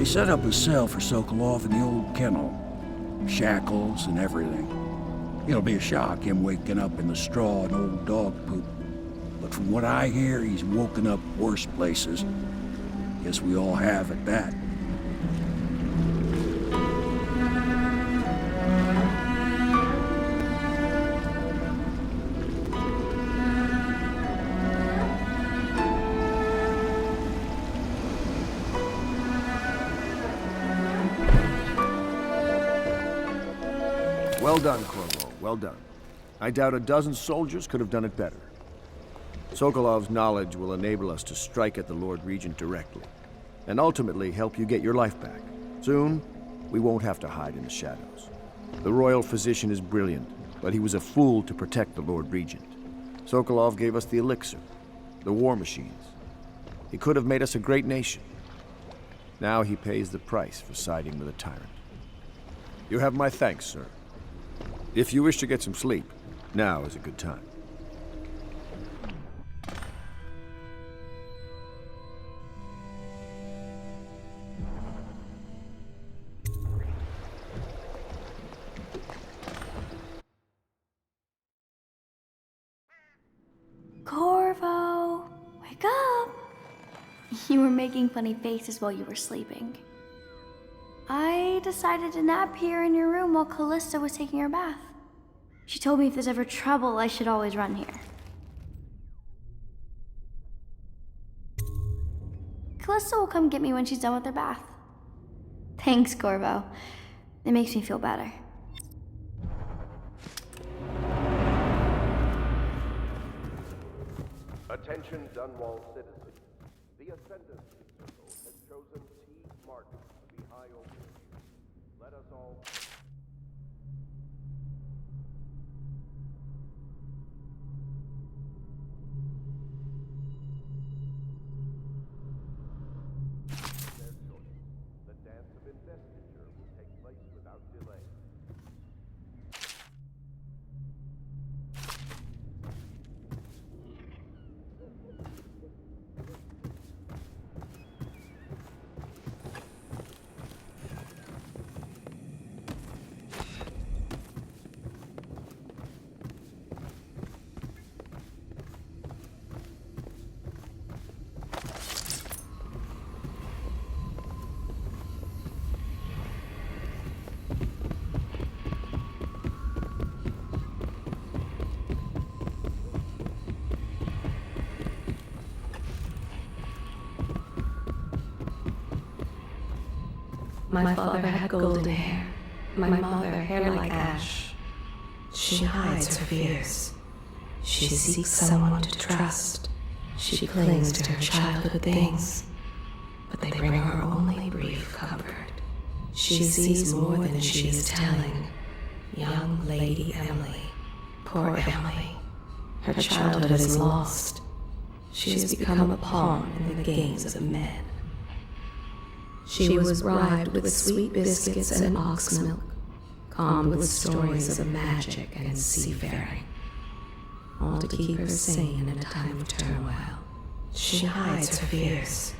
set up a cell for Sokolov in the old kennel. Shackles and everything. It'll be a shock, him waking up in the straw and old dog poop. But from what I hear, he's woken up worse places. Guess we all have at that. Well done, Corvo. Well done. I doubt a dozen soldiers could have done it better. Sokolov's knowledge will enable us to strike at the Lord Regent directly, and ultimately help you get your life back. Soon, we won't have to hide in the shadows. The royal physician is brilliant, but he was a fool to protect the Lord Regent. Sokolov gave us the elixir, the war machines. He could have made us a great nation. Now he pays the price for siding with a tyrant. You have my thanks, sir. If you wish to get some sleep, now is a good time. Corvo, wake up! You were making funny faces while you were sleeping. I decided to nap here in your room while Callista was taking her bath. She told me if there's ever trouble, I should always run here. Callista will come get me when she's done with her bath. Thanks, Corvo. It makes me feel better. Attention, Dunwall citizens. The Ascendancy Circle has chosen T. Martin to be High Overseer. Let us all... Their choice. The dance of investiture will take place without delay. My father had golden hair, my mother hair like ash. She hides her fears. She seeks someone to trust. She clings to her childhood things, but they bring her only brief comfort. She sees more than she is telling. Young Lady Emily, poor Emily. Her childhood is lost. She has become a pawn in the games of men. She was bribed with sweet biscuits and ox milk, calmed with stories of magic and seafaring, all to keep her sane in a time of turmoil. She hides her fears.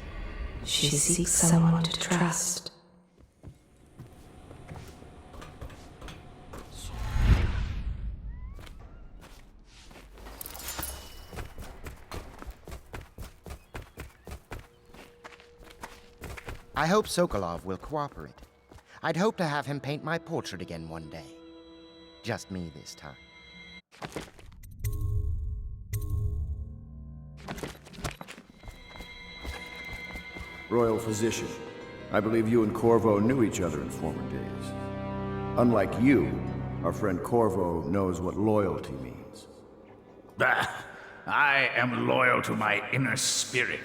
She seeks someone to trust. I hope Sokolov will cooperate. I'd hope to have him paint my portrait again one day. Just me this time. Royal Physician, I believe you and Corvo knew each other in former days. Unlike you, our friend Corvo knows what loyalty means. Bah! I am loyal to my inner spirit.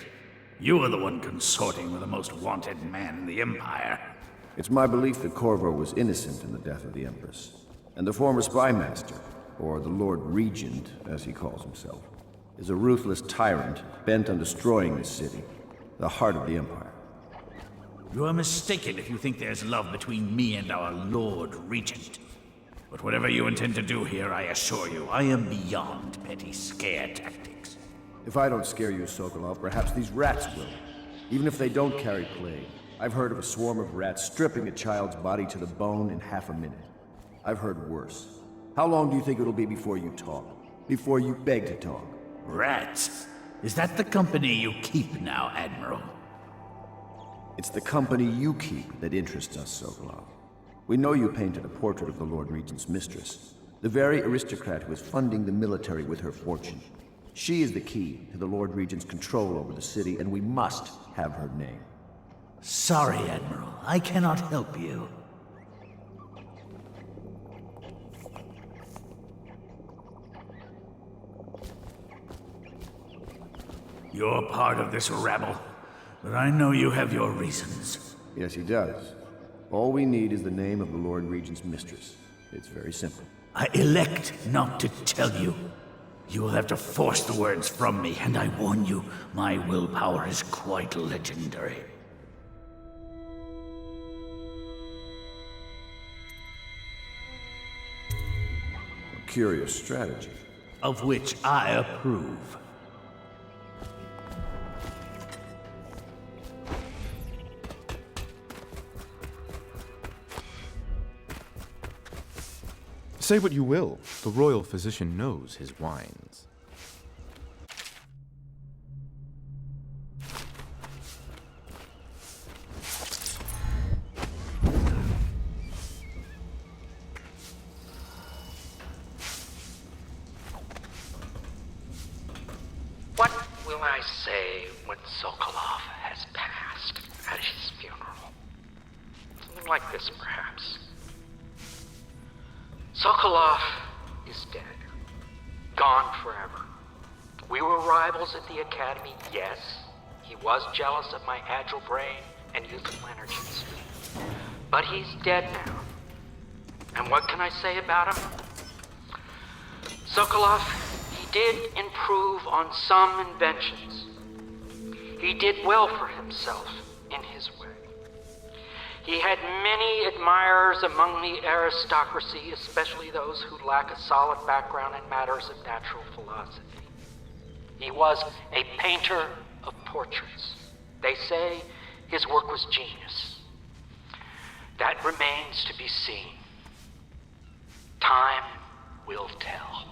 You are the one consorting with the most wanted man in the Empire. It's my belief that Corvo was innocent in the death of the Empress, and the former spy master, or the Lord Regent, as he calls himself, is a ruthless tyrant bent on destroying this city, the heart of the Empire. You are mistaken if you think there's love between me and our Lord Regent. But whatever you intend to do here, I assure you, I am beyond petty scare tactics. If I don't scare you, Sokolov, perhaps these rats will. Even if they don't carry plague, I've heard of a swarm of rats stripping a child's body to the bone in half a minute. I've heard worse. How long do you think it'll be before you talk? Before you beg to talk? Rats? Is that the company you keep now, Admiral? It's the company you keep that interests us, Sokolov. We know you painted a portrait of the Lord Regent's mistress, the very aristocrat who is funding the military with her fortune. She is the key to the Lord Regent's control over the city, and we must have her name. Sorry, Admiral. I cannot help you. You're part of this rabble, but I know you have your reasons. Yes, he does. All we need is the name of the Lord Regent's mistress. It's very simple. I elect not to tell you. You will have to force the words from me, and I warn you, my willpower is quite legendary. A curious strategy. Of which I approve. Say what you will, the royal physician knows his wines. What will I say when Sokolov has passed at his funeral? Something like this, perhaps. Sokolov is dead. Gone forever. We were rivals at the Academy, yes. He was jealous of my agile brain and youthful energies. But he's dead now. And what can I say about him? Sokolov, he did improve on some inventions. He did well for himself in his way. He had many admirers among the aristocracy, especially those who lack a solid background in matters of natural philosophy. He was a painter of portraits. They say his work was genius. That remains to be seen. Time will tell.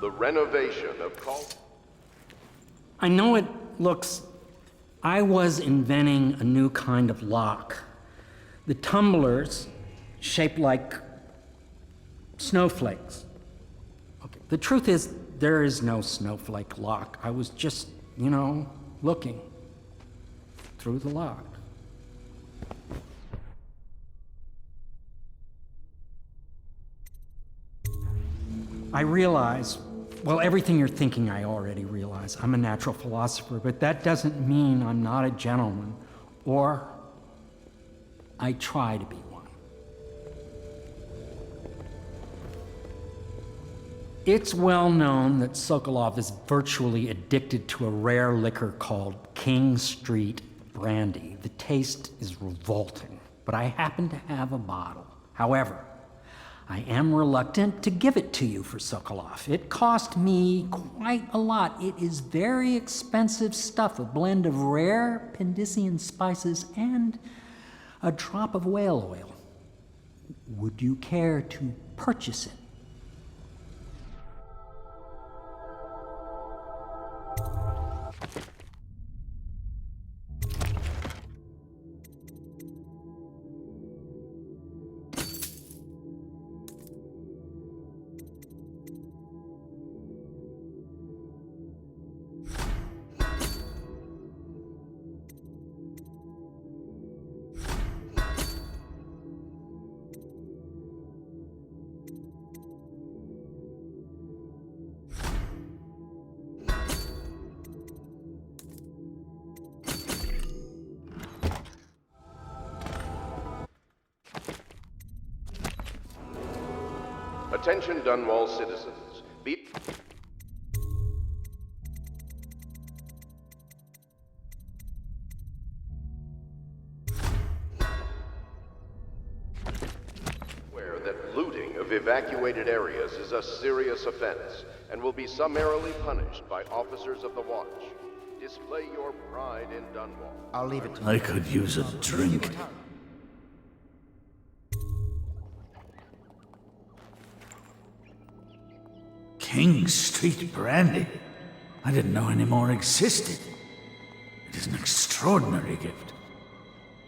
The renovation of I know it looks... I was inventing a new kind of lock. The tumblers shaped like snowflakes. Okay. The truth is, there is no snowflake lock. I was just, looking through the lock. I realize, well, everything you're thinking I already realize. I'm a natural philosopher, but that doesn't mean I'm not a gentleman, or I try to be one. It's well known that Sokolov is virtually addicted to a rare liquor called King Street Brandy. The taste is revolting, but I happen to have a bottle. However, I am reluctant to give it to you for Sokolov. It cost me quite a lot. It is very expensive stuff, a blend of rare Pendician spices and a drop of whale oil. Would you care to purchase it? Attention Dunwall citizens. Be... aware that looting of evacuated areas is a serious offense and will be summarily punished by officers of the Watch. Display your pride in Dunwall. I'll leave it to you. I could use a drink. King Street brandy? I didn't know any more existed. It is an extraordinary gift.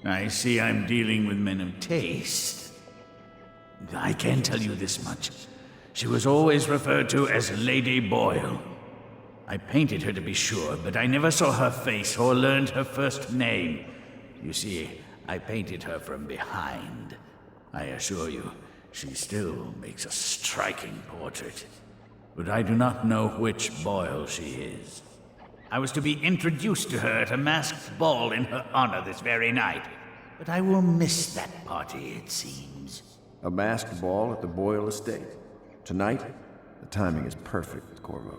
I see I'm dealing with men of taste. I can tell you this much. She was always referred to as Lady Boyle. I painted her to be sure, but I never saw her face or learned her first name. You see, I painted her from behind. I assure you, she still makes a striking portrait. But I do not know which Boyle she is. I was to be introduced to her at a masked ball in her honor this very night. But I will miss that party, it seems. A masked ball at the Boyle estate. Tonight, the timing is perfect, Corvo.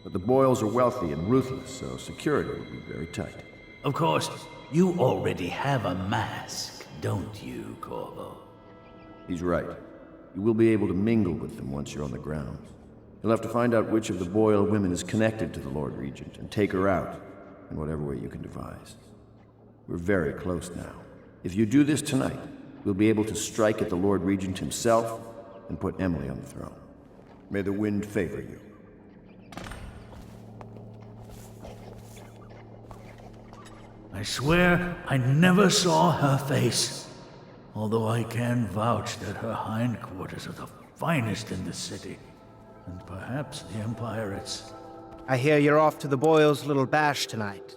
But the Boyles are wealthy and ruthless, so security will be very tight. Of course, you already have a mask, don't you, Corvo? He's right. You will be able to mingle with them once you're on the grounds. You'll have to find out which of the Boyle women is connected to the Lord Regent and take her out in whatever way you can devise. We're very close now. If you do this tonight, we'll be able to strike at the Lord Regent himself and put Emily on the throne. May the wind favor you. I swear I never saw her face, although I can vouch that her hindquarters are the finest in the city, and perhaps the Empirates. I hear you're off to the Boyles' little bash tonight.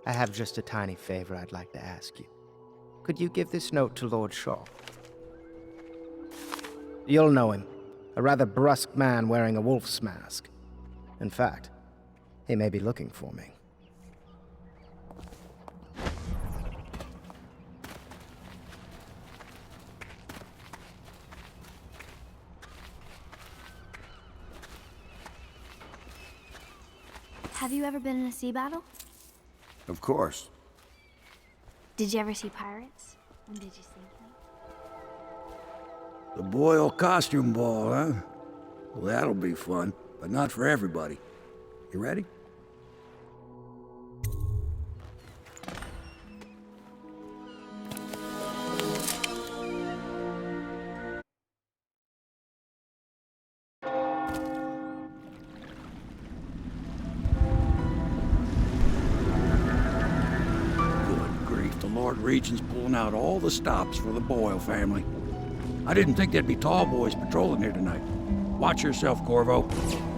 I have just a tiny favor I'd like to ask you. Could you give this note to Lord Shaw? You'll know him. A rather brusque man wearing a wolf's mask. In fact, he may be looking for me. Have you ever been in a sea battle? Of course. Did you ever see pirates? And did you sink them? The Boyle costume ball, huh? Well, that'll be fun, but not for everybody. You ready? Regent's pulling out all the stops for the Boyle family. I didn't think there'd be tall boys patrolling here tonight. Watch yourself, Corvo.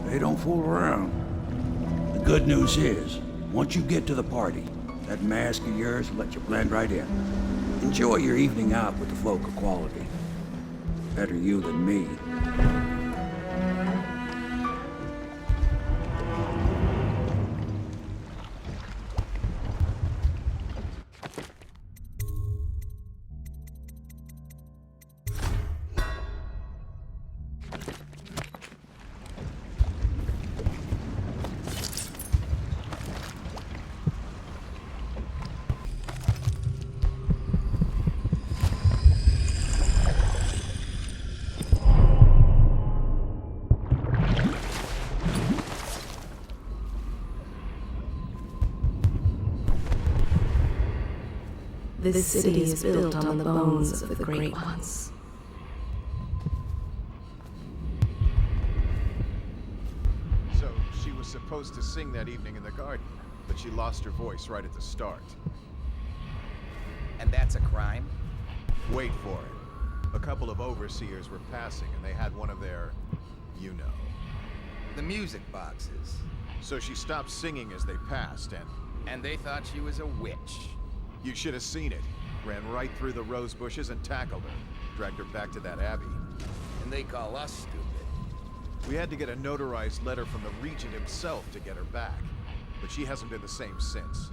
They don't fool around. The good news is, once you get to the party, that mask of yours will let you blend right in. Enjoy your evening out with the folk of quality. Better you than me. This city is built on the bones of the great ones. So, she was supposed to sing that evening in the garden, but she lost her voice right at the start. And that's a crime? Wait for it. A couple of overseers were passing, and they had one of their, you know. The music boxes. So she stopped singing as they passed, And they thought she was a witch. You should have seen it. Ran right through the rose bushes and tackled her. Dragged her back to that abbey. And they call us stupid. We had to get a notarized letter from the Regent himself to get her back. But she hasn't been the same since.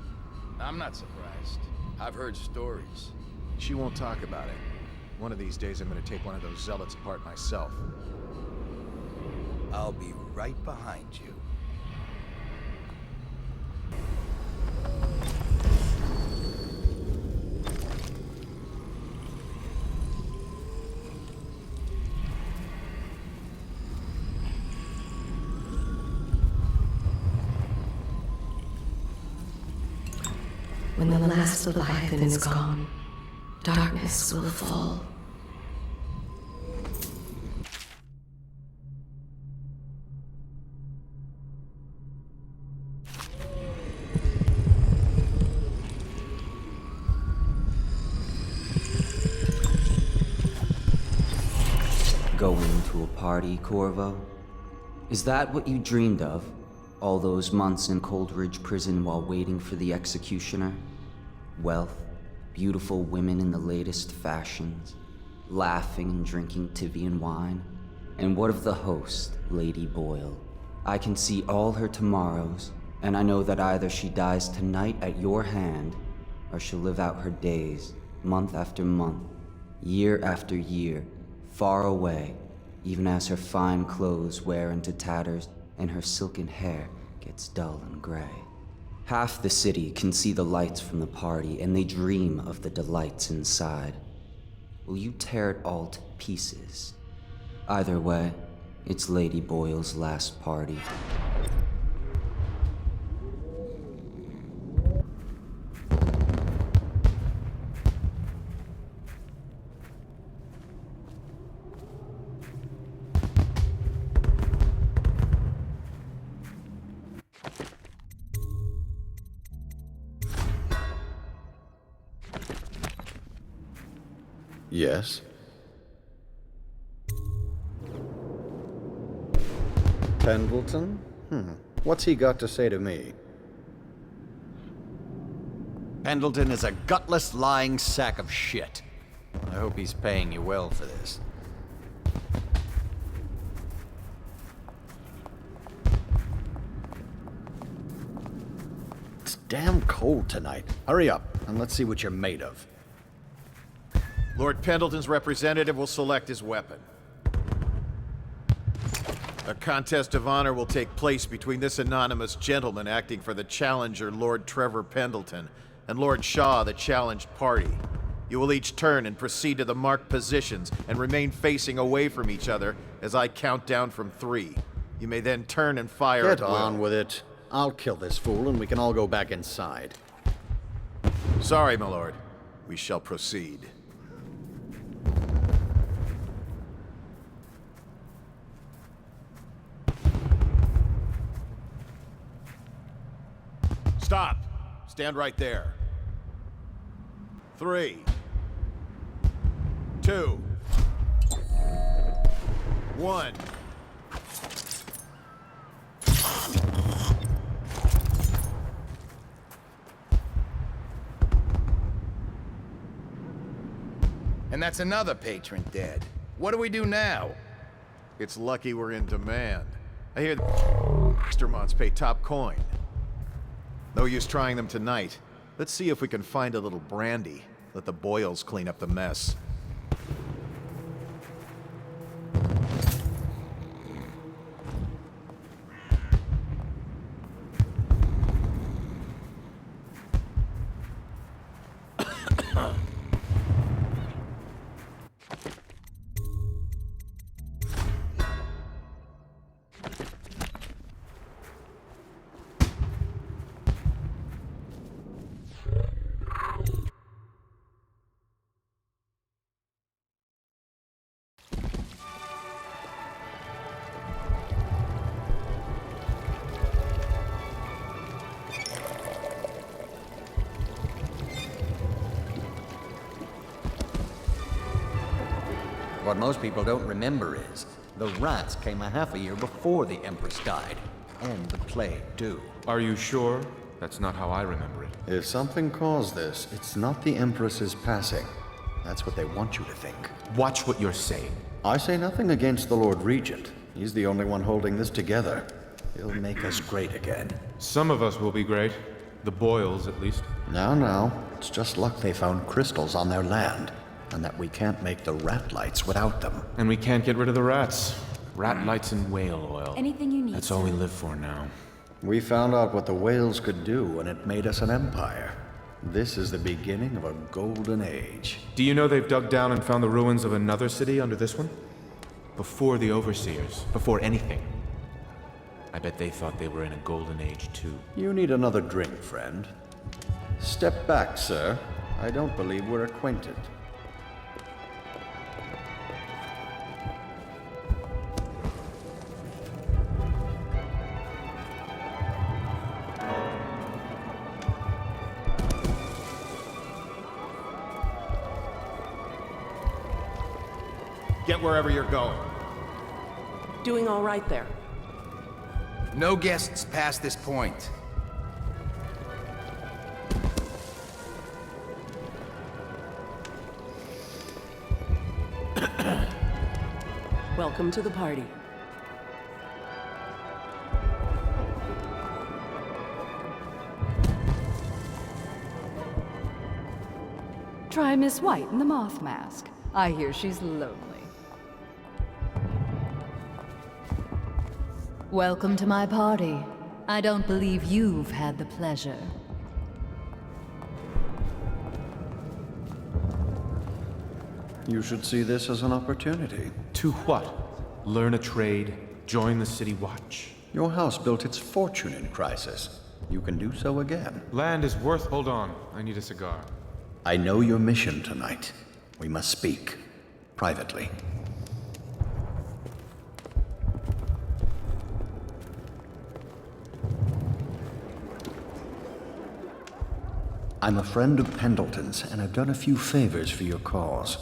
I'm not surprised. I've heard stories. She won't talk about it. One of these days I'm gonna take one of those zealots apart myself. I'll be right behind you. When the last Leviathan is gone, darkness will fall. Going to a party, Corvo? Is that what you dreamed of? All those months in Coldridge Prison while waiting for the executioner? Wealth, beautiful women in the latest fashions, laughing and drinking Tivian wine? And what of the host, Lady Boyle? I can see all her tomorrows, and I know that either she dies tonight at your hand, or she'll live out her days, month after month, year after year, far away, even as her fine clothes wear into tatters and her silken hair gets dull and gray. Half the city can see the lights from the party, and they dream of the delights inside. Will you tear it all to pieces? Either way, it's Lady Boyle's last party. Yes? Pendleton? What's he got to say to me? Pendleton is a gutless, lying sack of shit. I hope he's paying you well for this. It's damn cold tonight. Hurry up, and let's see what you're made of. Lord Pendleton's representative will select his weapon. A contest of honor will take place between this anonymous gentleman acting for the challenger, Lord Trevor Pendleton, and Lord Shaw, the challenged party. You will each turn and proceed to the marked positions and remain facing away from each other as I count down from 3. You may then turn and fire at will. Get on with it. I'll kill this fool and we can all go back inside. Sorry, my lord. We shall proceed. Stop! Stand right there. 3, 2, 1. And that's another patron dead. What do we do now? It's lucky we're in demand. I hear the Mastermonts pay top coin. No use trying them tonight. Let's see if we can find a little brandy. Let the Boyles clean up the mess. What most people don't remember is, the rats came a half a year before the Empress died. And the plague, too. Are you sure? That's not how I remember it. If something caused this, it's not the Empress's passing. That's what they want you to think. Watch what you're saying. I say nothing against the Lord Regent. He's the only one holding this together. He'll make us great again. Some of us will be great. The Boyles, at least. Now, it's just luck they found crystals on their land. and that we can't make the rat lights without them. And we can't get rid of the rats. Rat lights and whale oil. Anything you need. That's all we live for now. We found out what the whales could do, and it made us an empire. This is the beginning of a golden age. Do you know they've dug down and found the ruins of another city under this one? Before the Overseers, before anything. I bet they thought they were in a golden age too. You need another drink, friend. Step back, sir. I don't believe we're acquainted. Get wherever you're going. Doing all right there. No guests past this point. Welcome to the party. Try Miss White in the moth mask. I hear she's lonely. Welcome to my party. I don't believe you've had the pleasure. You should see this as an opportunity. To what? Learn a trade? Join the City Watch? Your house built its fortune in crisis. You can do so again. Land is worth... Hold on. I need a cigar. I know your mission tonight. We must speak. Privately. I'm a friend of Pendleton's, and I've done a few favors for your cause.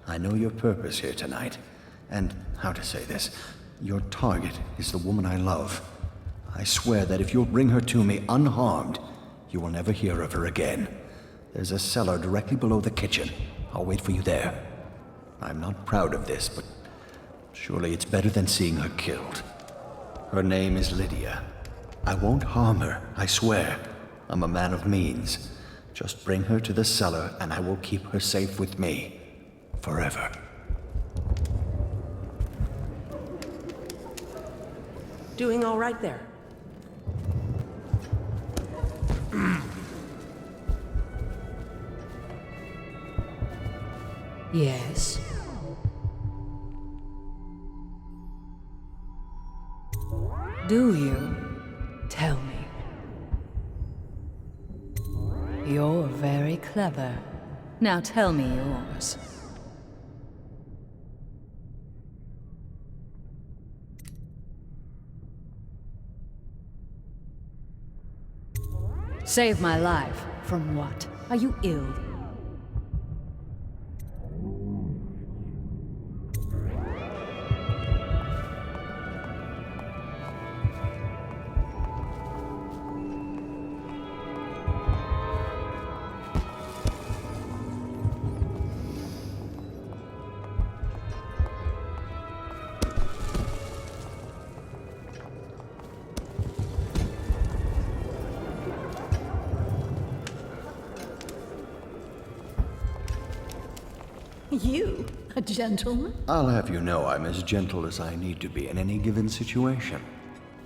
I know your purpose here tonight, and how to say this, your target is the woman I love. I swear that if you'll bring her to me unharmed, you will never hear of her again. There's a cellar directly below the kitchen. I'll wait for you there. I'm not proud of this, but surely it's better than seeing her killed. Her name is Lydia. I won't harm her, I swear. I'm a man of means. Just bring her to the cellar, and I will keep her safe with me. Forever. Doing all right there. Yes. Do you? Tell me. You're very clever. Now tell me yours. Save my life. From what? Are you ill? You? A gentleman? I'll have you know I'm as gentle as I need to be in any given situation.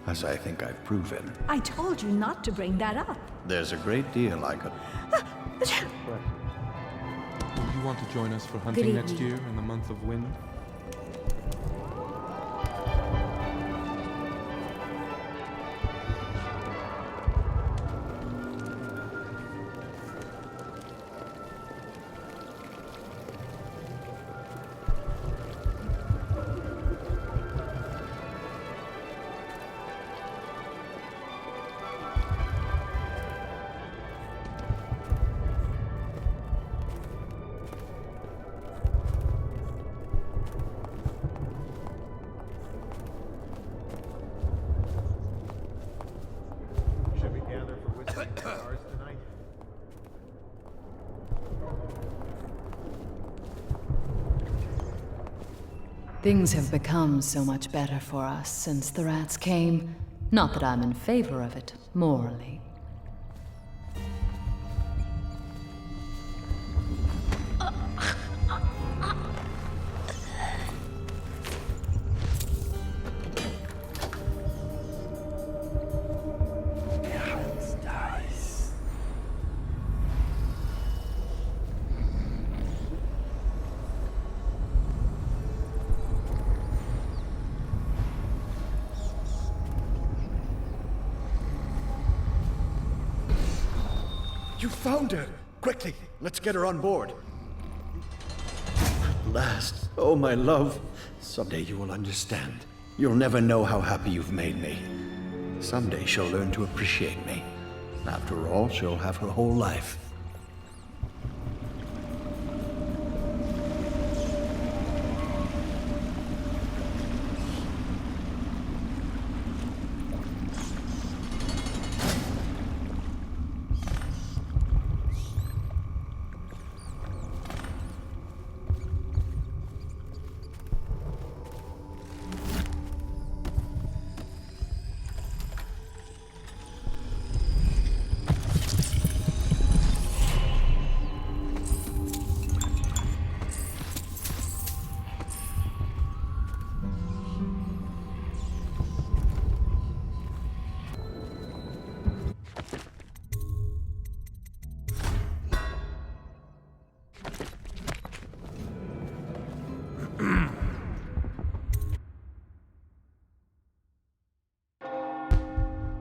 As I think I've proven. I told you not to bring that up. There's a great deal I could... Would you want to join us for hunting next year in the month of wind? Things have become so much better for us since the rats came. Not that I'm in favor of it, morally. You found her! Quickly, let's get her on board. At last. Oh, my love. Someday you will understand. You'll never know how happy you've made me. Someday she'll learn to appreciate me. After all, she'll have her whole life.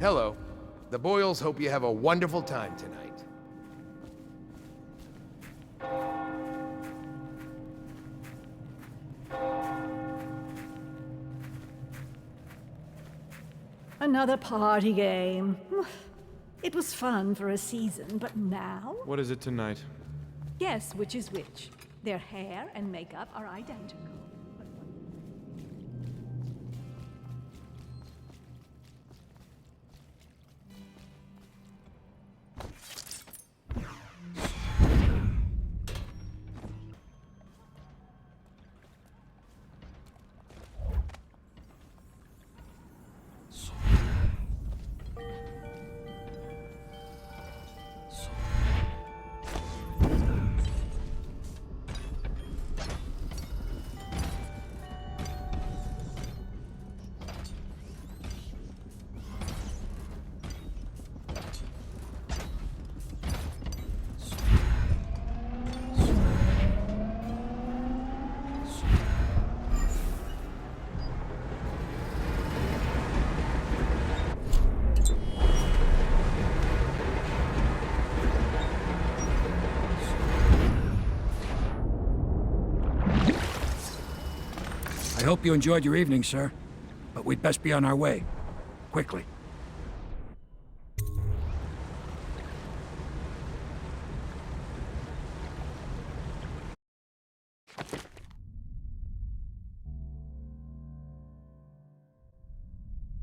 Hello. The Boyles hope you have a wonderful time tonight. Another party game. It was fun for a season, but now? What is it tonight? Guess which is which. Their hair and makeup are identical. I hope you enjoyed your evening, sir. But we'd best be on our way. Quickly.